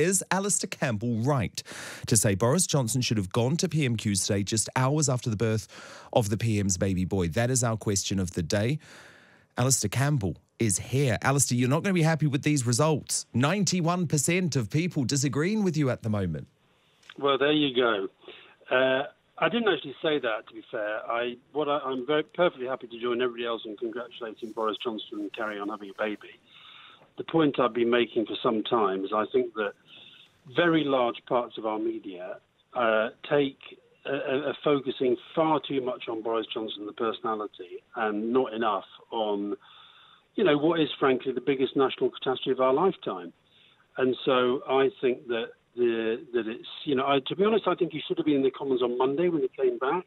is Alastair Campbell right to say Boris Johnson should have gone to PMQs today just hours after the birth of the PM's baby boy? That is our question of the day. Alastair Campbell is here. Alastair, you're not going to be happy with these results. 91% of people disagreeing with you at the moment. Well, there you go. I didn't actually say that, to be fair. I'm perfectly happy to join everybody else in congratulating Boris Johnson and carry on having a baby. The point I've been making for some time is I think that very large parts of our media are focusing far too much on Boris Johnson, the personality, and not enough on, what is frankly the biggest national catastrophe of our lifetime. And so I think that it's, to be honest, I think he should have been in the Commons on Monday when he came back.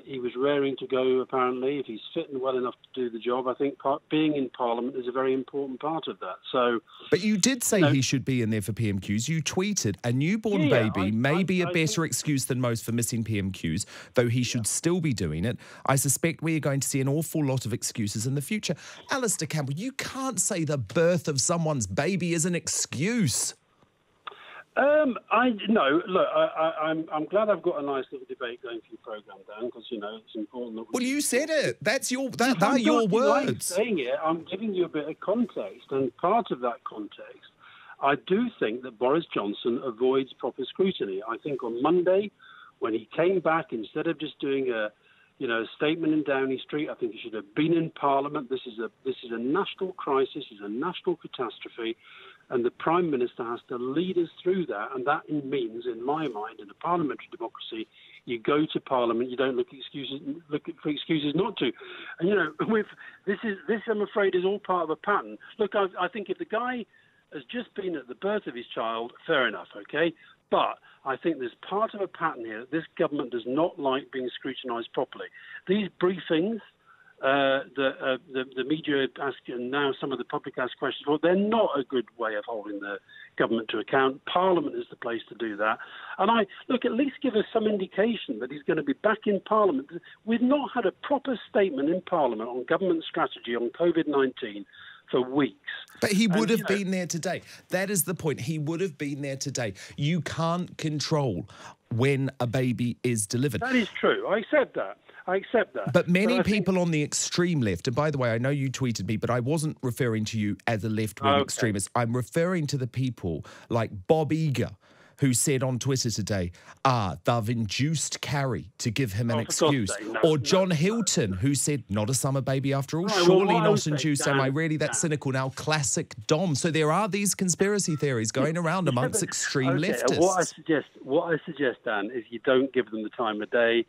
He was raring to go, apparently. If he's fit and well enough to do the job, I think being in Parliament is a very important part of that. So, but you did say he should be in there for PMQs. You tweeted, a newborn baby may be a better excuse than most for missing PMQs, though he should still be doing it. I suspect we are going to see an awful lot of excuses in the future. Alastair Campbell, you can't say the birth of someone's baby is an excuse. I'm glad I've got a nice little debate going through the programme, Dan, because, it's important that Well, you said it. They're your words. Like saying it, I'm giving you a bit of context, and part of that context, I do think that Boris Johnson avoids proper scrutiny. I think on Monday, when he came back, instead of just doing a statement in Downing Street, I think he should have been in Parliament. This is a national crisis, this is a national catastrophe. And the Prime Minister has to lead us through that. And that means, in my mind, in a parliamentary democracy, you go to Parliament, you don't look for excuses not to. And, this, I'm afraid, is all part of a pattern. Look, I think if the guy has just been at the birth of his child, fair enough, OK? But I think there's part of a pattern here that this government does not like being scrutinised properly. These briefings, the media ask, and now some of the public ask questions. Well, they're not a good way of holding the government to account. Parliament is the place to do that. And at least give us some indication that he's going to be back in Parliament. We've not had a proper statement in Parliament on government strategy on COVID-19 for weeks. But he would have been there today. That is the point. He would have been there today. You can't control when a baby is delivered. That is true. I accept that. But many people on the extreme left, and by the way, I know you tweeted me, but I wasn't referring to you as a left-wing extremist. I'm referring to the people like Bob Eager, who said on Twitter today, they've induced Carrie to give him an excuse. Or John Hilton, who said, not a summer baby after all, surely not induced. Am I really that cynical now? Classic Dom. So there are these conspiracy theories going around amongst extreme leftists. What I suggest, Dan, is you don't give them the time of day.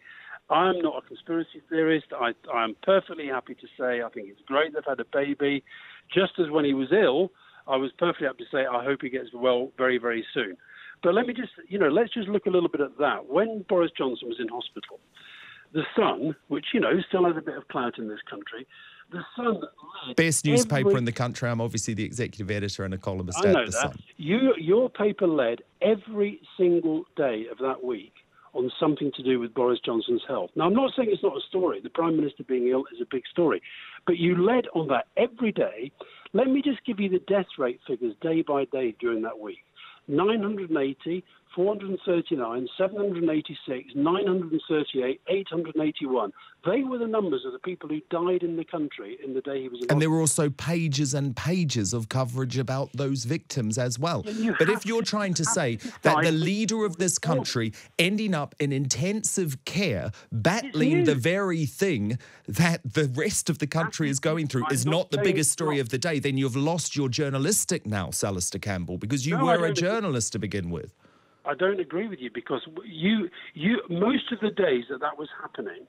I'm not a conspiracy theorist. I'm perfectly happy to say I think it's great they've had a baby. Just as when he was ill, I was perfectly happy to say I hope he gets well very, very soon. But let me just, let's just look a little bit at that. When Boris Johnson was in hospital, The Sun, which, still has a bit of clout in this country, The Sun led best newspaper in the country. I'm obviously the executive editor and a columnist at The Sun. Your paper led every single day of that week on something to do with Boris Johnson's health. Now, I'm not saying it's not a story. The Prime Minister being ill is a big story. But you led on that every day. Let me just give you the death rate figures day by day during that week. 980, 439, 786, 938, 881. They were the numbers of the people who died in the country in the day he was in hospital. And there were also pages and pages of coverage about those victims as well. But if you're trying to say that the leader of this country ending up in intensive care, battling the very thing that the rest of the country is going through is not the biggest story of the day, then you've lost your journalistic now, Alastair Campbell, because you were a journalist to begin with. I don't agree with you, because you most of the days that was happening,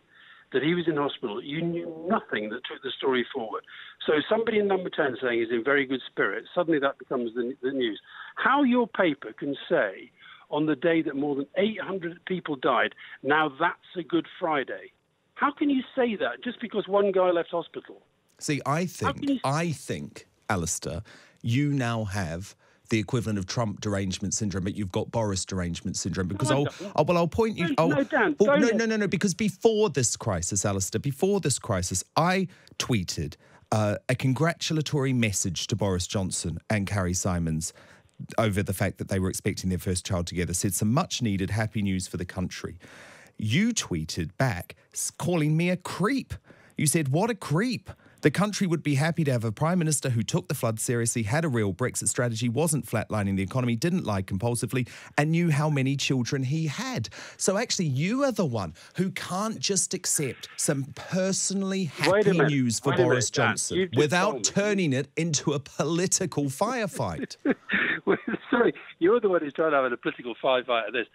that he was in hospital, you knew nothing that took the story forward. So somebody in Number 10 saying he's in very good spirits, suddenly that becomes the news. How your paper can say on the day that more than 800 people died, now that's a Good Friday. How can you say that just because one guy left hospital? See, I think, Alastair, you now have the equivalent of Trump derangement syndrome, but you've got Boris derangement syndrome. Because I'll point you. Dan, no. Because before this crisis, Alastair, I tweeted a congratulatory message to Boris Johnson and Carrie Simons over the fact that they were expecting their first child together, said some much needed happy news for the country. You tweeted back calling me a creep. You said, what a creep. The country would be happy to have a Prime Minister who took the flood seriously, had a real Brexit strategy, wasn't flatlining the economy, didn't lie compulsively, and knew how many children he had. So actually, you are the one who can't just accept some personally happy news for Boris Johnson without turning it into a political firefight. Well, sorry, you're the one who's trying to have a political firefight at this.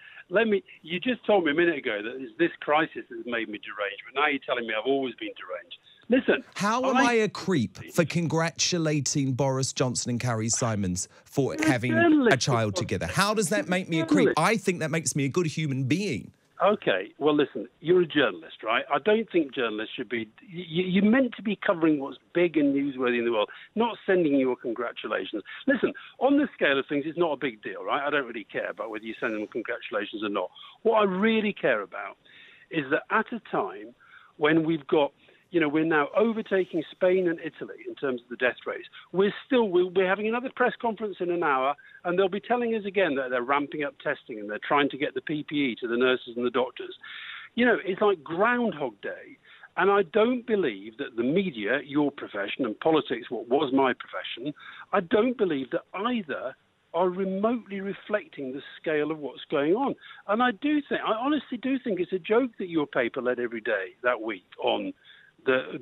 You just told me a minute ago that it's this crisis that has made me deranged, but now you're telling me I've always been deranged. Listen. How am I a creep for congratulating Boris Johnson and Carrie Simons for having a child together? How does that make me a creep? I think that makes me a good human being. Okay, well, listen, you're a journalist, right? I don't think journalists should be... You're meant to be covering what's big and newsworthy in the world, not sending you a congratulations. Listen, on the scale of things, it's not a big deal, right? I don't really care about whether you send them congratulations or not. What I really care about is that at a time when we've got... we're now overtaking Spain and Italy in terms of the death rates. We're having another press conference in an hour, and they'll be telling us again that they're ramping up testing and they're trying to get the PPE to the nurses and the doctors. It's like Ground Hog Day. And I don't believe that the media, your profession, and politics, what was my profession, I don't believe that either are remotely reflecting the scale of what's going on. And I honestly do think it's a joke that your paper led every day that week on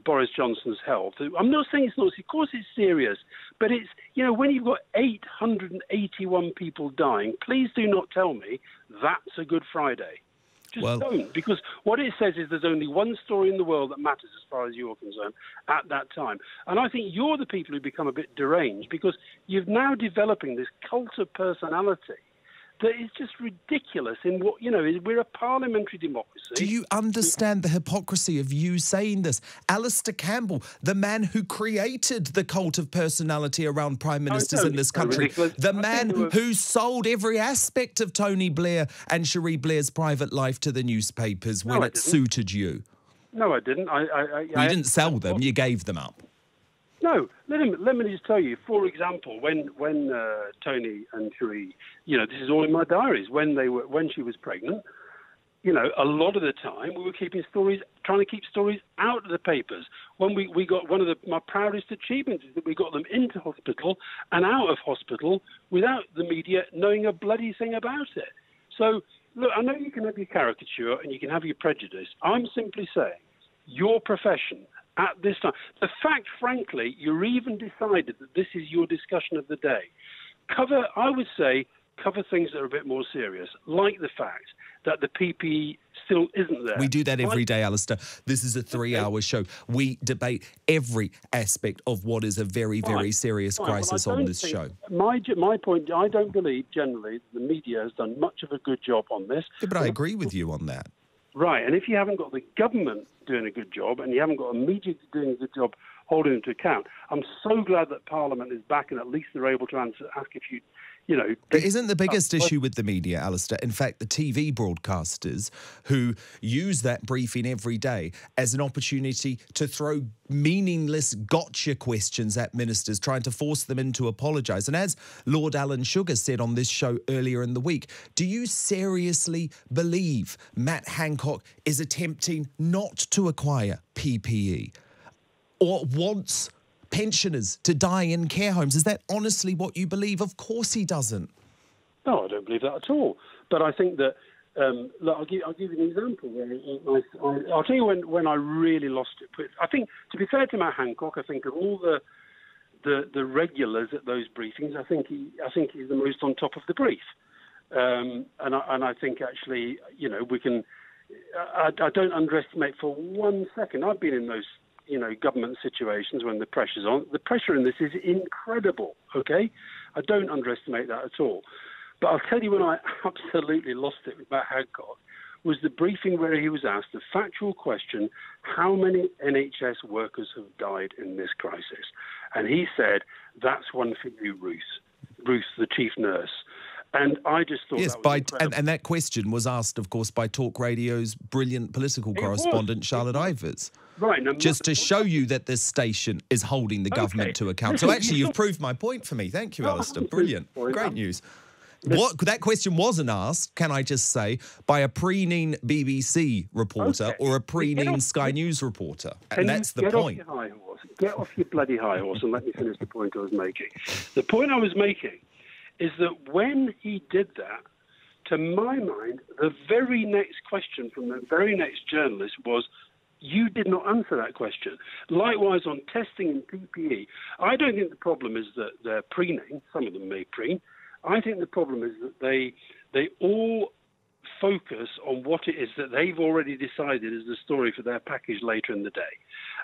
Boris Johnson's health. I'm not saying it's not, of course it's serious, but it's, when you've got 881 people dying, please do not tell me that's a Good Friday. Just don't, because what it says is there's only one story in the world that matters as far as you're concerned at that time. And I think you're the people who become a bit deranged because you're now developing this cult of personality that is just ridiculous in what, we're a parliamentary democracy. Do you understand the hypocrisy of you saying this? Alastair Campbell, the man who created the cult of personality around prime ministers in this country, the man who sold every aspect of Tony Blair and Cherie Blair's private life to the newspapers when it suited you. No, I didn't. You didn't sell them, you gave them up. No, let me just tell you, for example, when Tony and Cherie, this is all in my diaries, when she was pregnant, a lot of the time we were trying to keep stories out of the papers. When we got one of my proudest achievements is that we got them into hospital and out of hospital without the media knowing a bloody thing about it. So, look, I know you can have your caricature and you can have your prejudice. I'm simply saying your profession at this time, the fact, frankly, you're even decided that this is your discussion of the day. I would say, cover things that are a bit more serious, like the fact that the PPE still isn't there. We do that every day, Alastair. This is a 3-hour show. We debate every aspect of what is a very, very serious crisis on this show. My point, I don't believe, generally, the media has done much of a good job on this. Yeah, but I agree with you on that. Right, and if you haven't got the government doing a good job and you haven't got a media doing a good job holding them to account, I'm so glad that Parliament is back and at least they're able to ask if you... But isn't the biggest issue with the media, Alastair, in fact, the TV broadcasters who use that briefing every day as an opportunity to throw meaningless gotcha questions at ministers, trying to force them into apologise. And as Lord Alan Sugar said on this show earlier in the week, do you seriously believe Matt Hancock is attempting not to acquire PPE or wants pensioners to die in care homes? Is that honestly what you believe? Of course he doesn't. No, I don't believe that at all. But I think that, look, I'll give you an example. I'll tell you when I really lost it. I think, to be fair to Matt Hancock, I think of all the regulars at those briefings, I think he's the most on top of the brief. And I think actually, we can. I don't underestimate for 1 second. I've been in those government situations when the pressure's on. The pressure in this is incredible, okay? I don't underestimate that at all. But I'll tell you when I absolutely lost it with Matt Hancock was the briefing where he was asked the factual question, how many NHS workers have died in this crisis? And he said, that's one for you, Ruth. Ruth, the chief nurse. And I just thought that was incredible. And that question was asked, of course, by Talk Radio's brilliant political correspondent, Charlotte Ivers. Right. Now, just to show you that this station is holding the government to account. So actually, you've proved my point for me. Thank you, Alastair. Brilliant. Great news. That question wasn't asked, can I just say, by a preening BBC reporter or a preening Sky News reporter. And that's the point. Get off your bloody high horse and let me finish the point I was making. The point I was making is that when he did that, to my mind, the very next question from the very next journalist was, you did not answer that question. Likewise, on testing and PPE, I don't think the problem is that they're preening. Some of them may preen. I think the problem is that they all focus on what it is that they've already decided is the story for their package later in the day.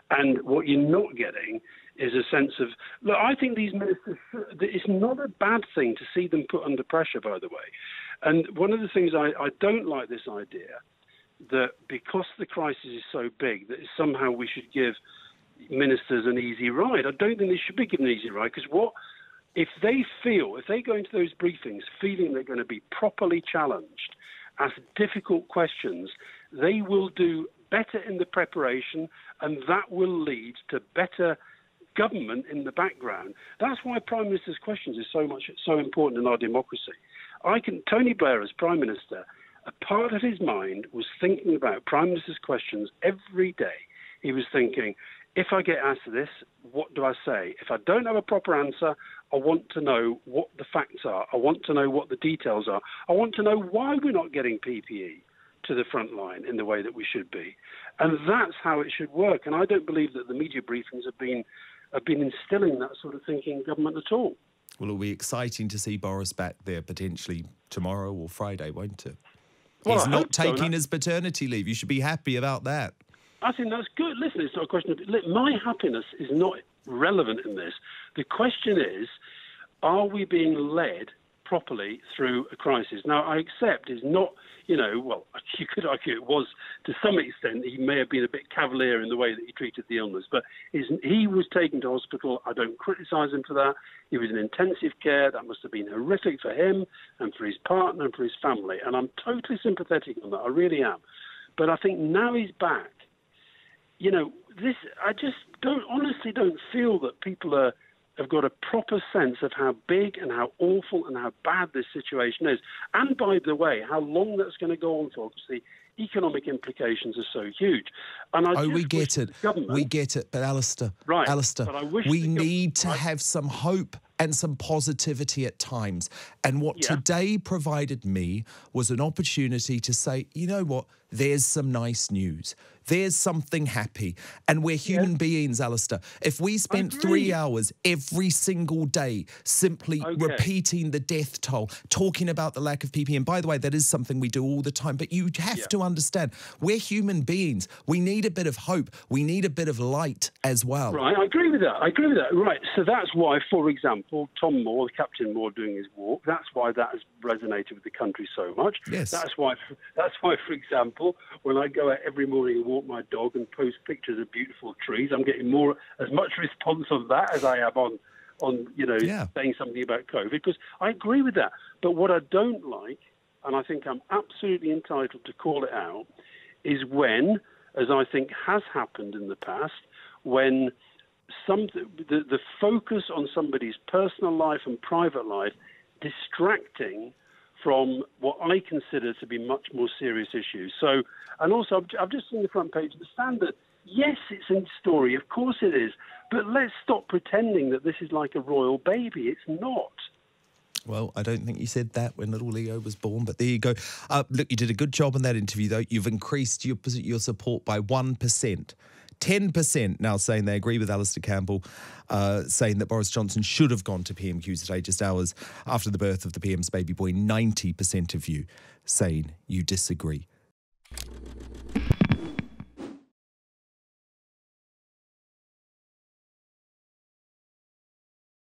And what you're not getting is a sense of, look, I think these ministers, it's not a bad thing to see them put under pressure, by the way. And one of the things I don't like this idea that because the crisis is so big that somehow we should give ministers an easy ride. I don't think they should be given an easy ride, because if they go into those briefings feeling they're going to be properly challenged, ask difficult questions, they will do better in the preparation, and that will lead to better government in the background. That's why Prime Minister's questions is so important in our democracy. Tony Blair as Prime Minister, a part of his mind was thinking about Prime Minister's questions every day. He was thinking, if I get asked this, what do I say? If I don't have a proper answer, I want to know what the facts are. I want to know what the details are. I want to know why we're not getting PPE to the front line in the way that we should be. And that's how it should work. And I don't believe that the media briefings have been instilling that sort of thinking in government at all. Well, it'll be exciting to see Boris back there potentially tomorrow or Friday, won't it? Well, he's not taking his paternity leave. You should be happy about that. I think that's good. Listen, it's not a question of... My happiness is not relevant in this. The question is, are we being led properly through a crisis? Now, I accept it's not, well, you could argue it was, to some extent, he may have been a bit cavalier in the way that he treated the illness, but he was taken to hospital. I don't criticise him for that. He was in intensive care. That must have been horrific for him and for his partner and for his family. And I'm totally sympathetic on that. I really am. But I think now he's back. I just honestly don't feel that people have got a proper sense of how big and how awful and how bad this situation is. And by the way, how long that's going to go on for, because the economic implications are so huge. And we get it. We get it. But Alastair, we need to have some hope and some positivity at times. And what today provided me was an opportunity to say, you know what, there's some nice news. There's something happy. And we're human beings, Alastair. If we spent 3 hours every single day simply repeating the death toll, talking about the lack of PPE, and by the way, that is something we do all the time, but you have to understand, we're human beings. We need a bit of hope. We need a bit of light as well. Right, I agree with that. Right, so that's why, for example, Tom Moore, Captain Moore doing his walk, that's why that has resonated with the country so much. Yes. That's why, for example, when I go out every morning and walk my dog and post pictures of beautiful trees, I'm getting as much response on that as I have on saying something about COVID, because I agree with that. But what I don't like, and I think I'm absolutely entitled to call it out, is when, as I think has happened in the past, when the focus on somebody's personal life and private life distracting from what I consider to be much more serious issues. So, and also, I've just seen the front page of the Standard. Yes, it's a story, of course it is, but let's stop pretending that this is like a royal baby. It's not. Well, I don't think you said that when little Leo was born, but there you go. Look, you did a good job in that interview, though. You've increased your support by 1%. 10% now saying they agree with Alastair Campbell, saying that Boris Johnson should have gone to PMQ today, just hours after the birth of the PM's baby boy. 90% of you saying you disagree.